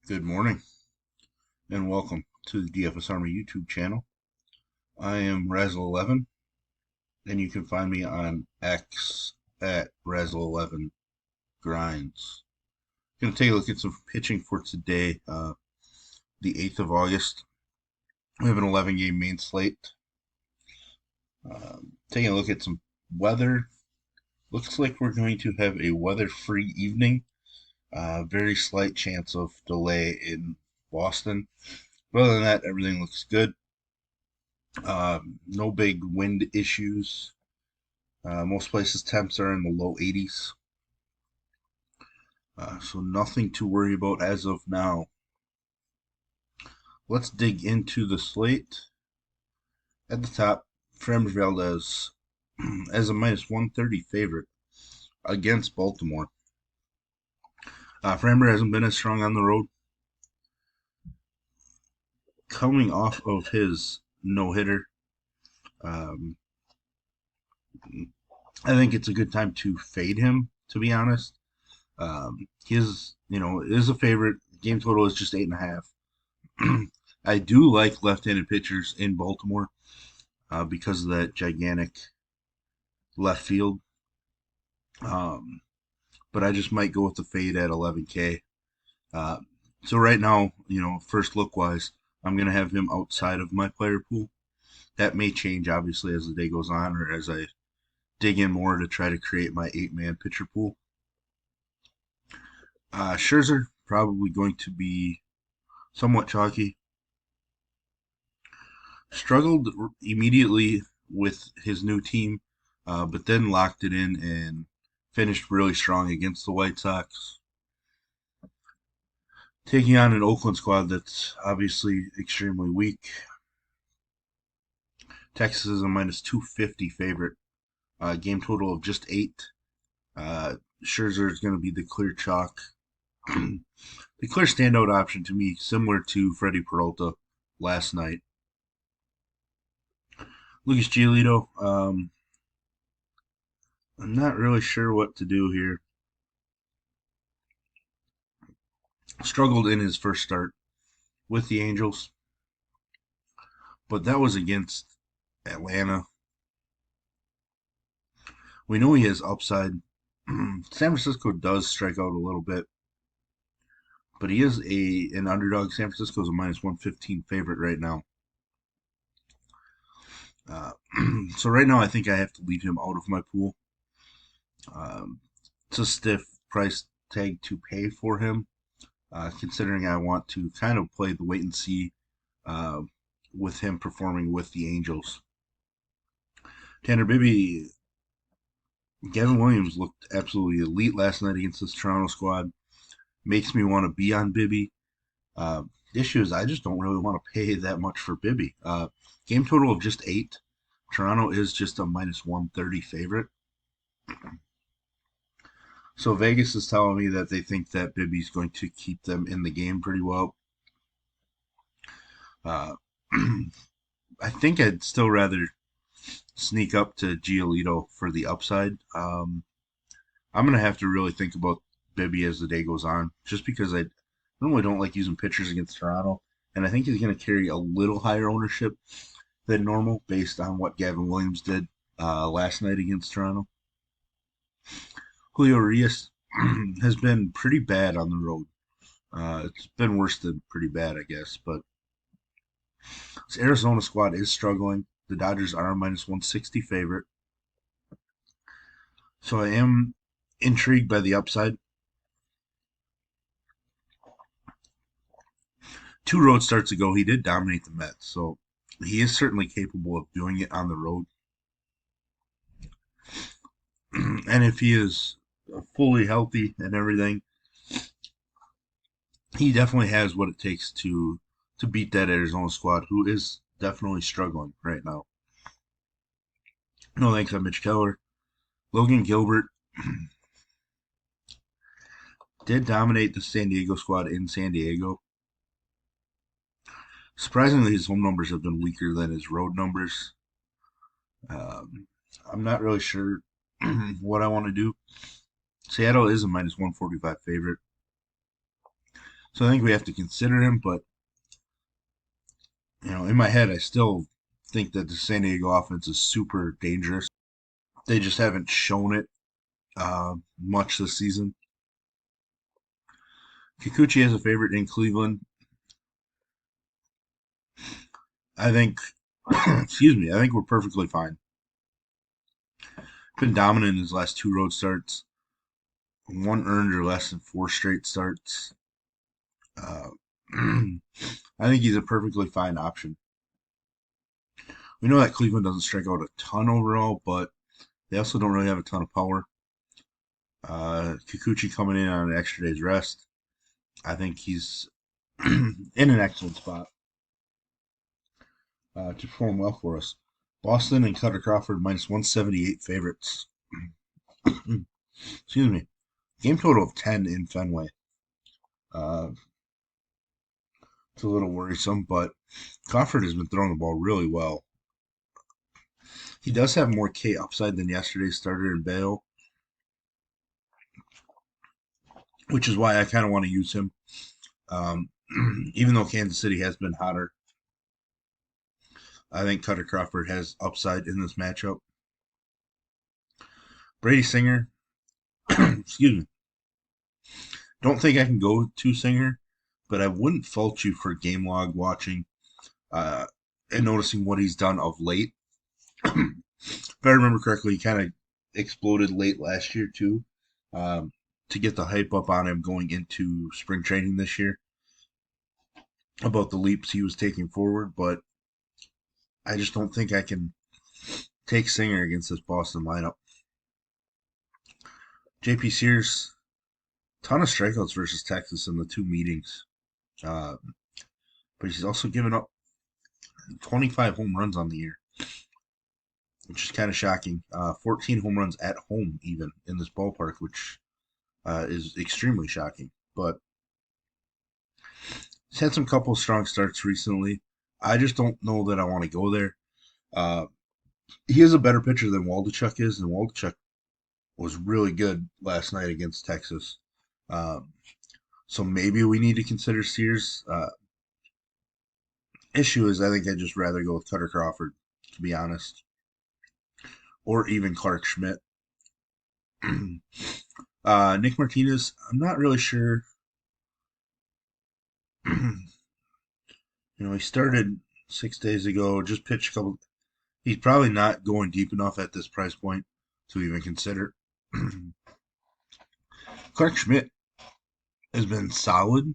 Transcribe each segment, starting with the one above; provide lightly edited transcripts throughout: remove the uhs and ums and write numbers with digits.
Good morning and welcome to the DFS Army YouTube channel. I am Razzle11 and you can find me on X at Razzle11 Grinds. Going to take a look at some pitching for today, the 8th of August. We have an 11 game main slate. Taking a look at some weather. Looks like we're going to have a weather free evening. Very slight chance of delay in Boston. But other than that, everything looks good. No big wind issues. Most places temps are in the low 80s. So nothing to worry about as of now. Let's dig into the slate. At the top, Framber Valdez as a minus 130 favorite against Baltimore. Framber hasn't been as strong on the road. Coming off of his no-hitter, um, I think it's a good time to fade him, to be honest. His, is a favorite. Game total is just 8.5. I do like left-handed pitchers in Baltimore because of that gigantic left field. But I just might go with the fade at 11K. So right now, first look wise, I'm going to have him outside of my player pool. That may change, obviously, as the day goes on or as I dig in more to try to create my 8-man pitcher pool. Scherzer, probably going to be somewhat chalky. Struggled immediately with his new team, but then locked it in and finished really strong against the White Sox. Taking on an Oakland squad that's obviously extremely weak. Texas is a minus 250 favorite. Game total of just 8. Scherzer is going to be the clear chalk. The clear standout option to me, similar to Freddie Peralta last night. Lucas Giolito, I'm not really sure what to do here. Struggled in his first start with the Angels, but that was against Atlanta. We know he has upside. San Francisco does strike out a little bit, but he is an underdog. San Francisco is a minus 115 favorite right now. So right now, I think I have to leave him out of my pool. It's a stiff price tag to pay for him, considering I want to kind of play the wait and see with him performing with the Angels. Tanner Bibby, Gavin Williams looked absolutely elite last night against this Toronto squad. Makes me want to be on Bibby. The issue is I just don't really want to pay that much for Bibby. Game total of just 8. Toronto is just a minus 130 favorite. So Vegas is telling me that they think that Bibby's going to keep them in the game pretty well. Uh, I think I'd still rather sneak up to Giolito for the upside. I'm going to have to really think about Bibby as the day goes on, just because I normally don't like using pitchers against Toronto, and I think he's going to carry a little higher ownership than normal based on what Gavin Williams did last night against Toronto. Julio Urias has been pretty bad on the road. It's been worse than pretty bad, I guess, but this Arizona squad is struggling. The Dodgers are a minus 160 favorite. So I am intrigued by the upside. 2 road starts ago, he did dominate the Mets, so he is certainly capable of doing it on the road. And if he is fully healthy and everything, he definitely has what it takes to beat that Arizona squad, who is definitely struggling right now. No thanks on Mitch Keller. Logan Gilbert did dominate the San Diego squad in San Diego. Surprisingly, his home numbers have been weaker than his road numbers. I'm not really sure what I want to do. Seattle is a minus 145 favorite. So I think we have to consider him, but in my head, I still think that the San Diego offense is super dangerous. They just haven't shown it much this season. Kikuchi is a favorite in Cleveland. I think, excuse me, I think we're perfectly fine. Been dominant in his last two road starts, one earned or less in four straight starts. Uh, I think he's a perfectly fine option. We know that Cleveland doesn't strike out a ton overall, but they also don't really have a ton of power. Kikuchi coming in on an extra day's rest. I think he's in an excellent spot to perform well for us. Boston and Cutter Crawford minus 178 favorites. Excuse me. Game total of 10 in Fenway. Uh, it's a little worrisome, but Crawford has been throwing the ball really well. He does have more K upside than yesterday's starter in Bale, which is why I kind of want to use him. Even though Kansas City has been hotter, I think Cutter Crawford has upside in this matchup. Brady Singer, excuse me. Don't think I can go to Singer, but I wouldn't fault you for game log watching and noticing what he's done of late. If I remember correctly, he kind of exploded late last year too, to get the hype up on him going into spring training this year about the leaps he was taking forward. But I just don't think I can take Singer against this Boston lineup. JP Sears, ton of strikeouts versus Texas in the two meetings, but he's also given up 25 home runs on the year, which is kind of shocking. 14 home runs at home, even in this ballpark, which is extremely shocking. But he's had some couple strong starts recently. I just don't know that I want to go there. He is a better pitcher than Waldichuk is, and Waldichuk was really good last night against Texas. So maybe we need to consider Sears. Issue is, I think I'd just rather go with Cutter Crawford, to be honest, or even Clark Schmidt. Nick Martinez, I'm not really sure. He started 6 days ago, just pitched a couple. He's probably not going deep enough at this price point to even consider. Clark Schmidt has been solid.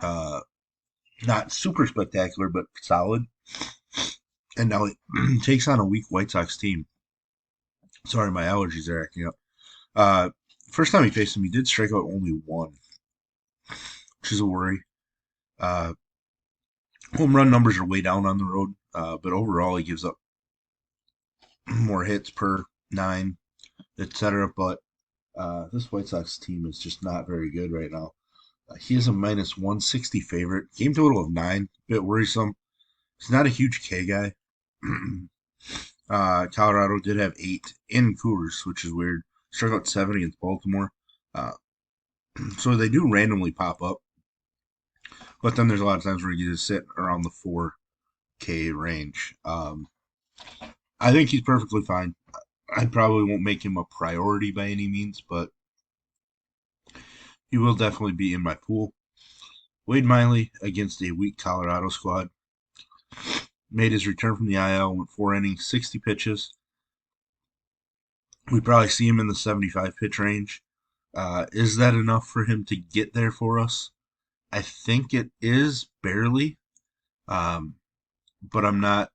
Not super spectacular, but solid. And now he takes on a weak White Sox team. Sorry, my allergies are acting up. First time he faced him, he did strike out only one, which is a worry. Home run numbers are way down on the road, but overall he gives up more hits per nine, etc. But this White Sox team is just not very good right now. He is a minus 160 favorite. Game total of 9, a bit worrisome. He's not a huge K guy. Colorado did have 8 in Coors, which is weird. Struck out 7 against Baltimore. So they do randomly pop up. But then there's a lot of times where you just sit around the 4K range. I think he's perfectly fine. I probably won't make him a priority by any means, but he will definitely be in my pool. Wade Miley against a weak Colorado squad. Made his return from the IL, went 4 innings, 60 pitches. We probably see him in the 75 pitch range. Is that enough for him to get there for us? I think it is, barely. But I'm not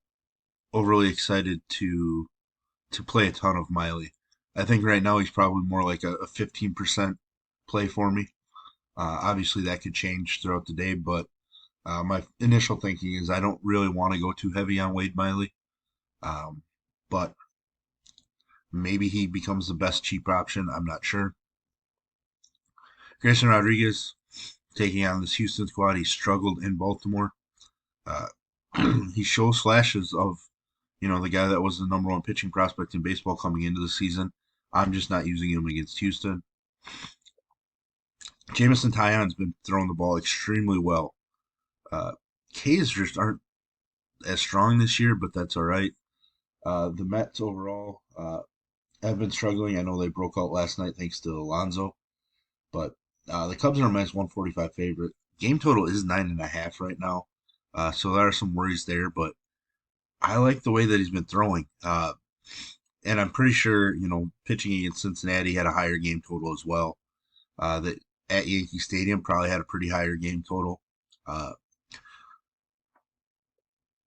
overly excited to play a ton of Miley. I think right now he's probably more like a 15% play for me. Obviously, that could change throughout the day, but my initial thinking is I don't really want to go too heavy on Wade Miley. But maybe he becomes the best cheap option. I'm not sure. Grayson Rodriguez taking on this Houston squad. He struggled in Baltimore. He shows flashes of, the guy that was the number one pitching prospect in baseball coming into the season. I'm just not using him against Houston. Jamison Tyon's been throwing the ball extremely well. Uh, K's just aren't as strong this year, but that's all right. The Mets overall have been struggling. I know they broke out last night thanks to Alonso, but the Cubs are a minus 145 favorite. Game total is 9.5 right now, so there are some worries there. But I like the way that he's been throwing, and I'm pretty sure pitching against Cincinnati had a higher game total as well. That at Yankee Stadium probably had a pretty higher game total. Uh,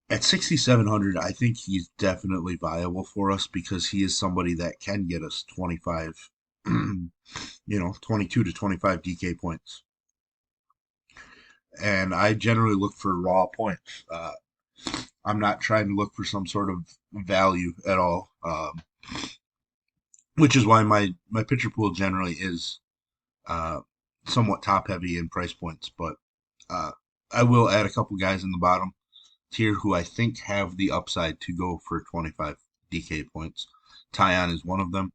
at 6,700, I think he's definitely viable for us because he is somebody that can get us 25, 22 to 25 DK points. And I generally look for raw points. I'm not trying to look for some sort of value at all, which is why my pitcher pool generally is uh, somewhat top heavy in price points. But uh, I will add a couple guys in the bottom tier who I think have the upside to go for 25 DK points. Tyon is one of them.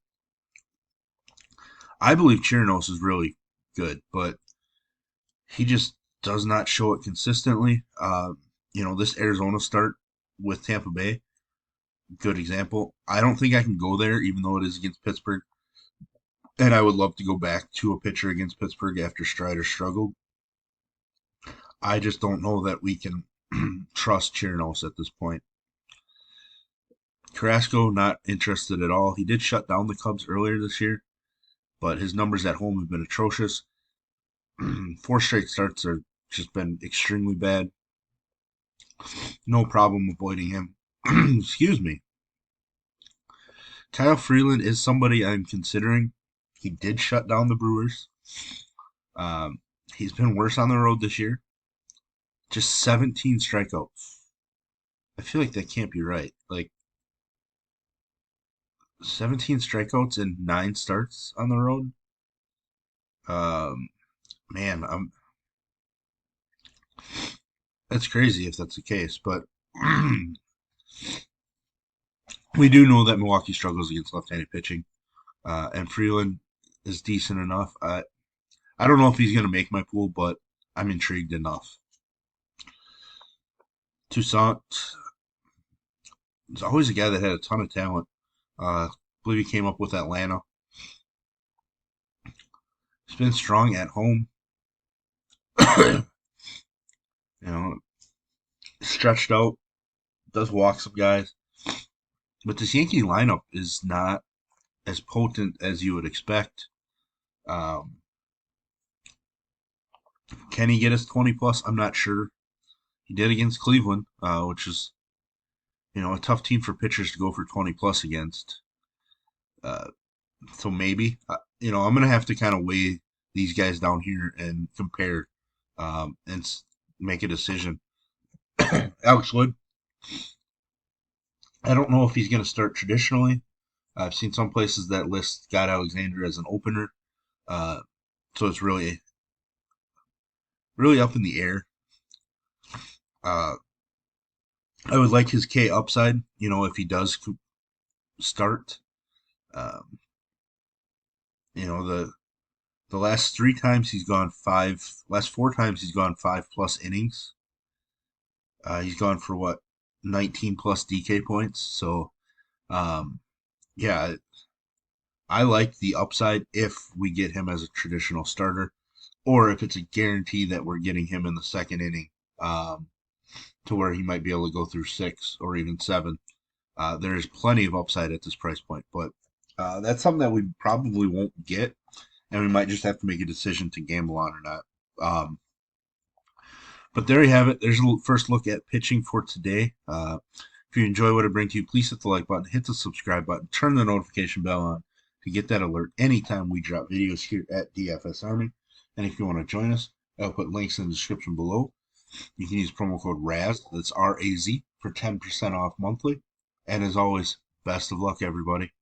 I believe Chirinos is really good, but he just does not show it consistently. This Arizona start with Tampa Bay, good example. I don't think I can go there, even though it is against Pittsburgh. And I would love to go back to a pitcher against Pittsburgh after Strider struggled. I just don't know that we can trust Chirinos at this point. Carrasco, not interested at all. He did shut down the Cubs earlier this year, but his numbers at home have been atrocious. 4 straight starts have just been extremely bad. No problem avoiding him. Excuse me. Kyle Freeland is somebody I'm considering. He did shut down the Brewers. Um, he's been worse on the road this year. Just 17 strikeouts. I feel like that can't be right. Like 17 strikeouts and 9 starts on the road. Um, man, that's crazy if that's the case. But we do know that Milwaukee struggles against left-handed pitching, and Freeland is decent enough. I don't know if he's going to make my pool, but I'm intrigued enough. Toussaint is always a guy that had a ton of talent. I believe he came up with Atlanta. He's been strong at home. you know, Stretched out, does walk some guys. But this Yankee lineup is not as potent as you would expect. Um, can he get us 20 plus? I'm not sure. He did against Cleveland, which is a tough team for pitchers to go for 20 plus against. Uh, so maybe I'm gonna have to kind of weigh these guys down here and compare and make a decision. Alex Wood, I don't know if he's gonna start traditionally. I've seen some places that list Scott Alexander as an opener, uh, so it's really up in the air. Uh, I would like his K upside, if he does start. Um, the last 3 times he's gone last 4 times he's gone 5 plus innings. He's gone for what 19 plus DK points. So um, yeah, I like the upside if we get him as a traditional starter, or if it's a guarantee that we're getting him in the second inning, to where he might be able to go through 6 or even 7. There is plenty of upside at this price point, but that's something that we probably won't get, and we might just have to make a decision to gamble on or not. Um, but there you have it. There's a first look at pitching for today. If you enjoy what I bring to you, please hit the like button, hit the subscribe button, turn the notification bell on to get that alert anytime we drop videos here at DFS Army. And if you want to join us, I'll put links in the description below. You can use promo code RAZ, that's RAZ, for 10% off monthly. And as always, best of luck, everybody.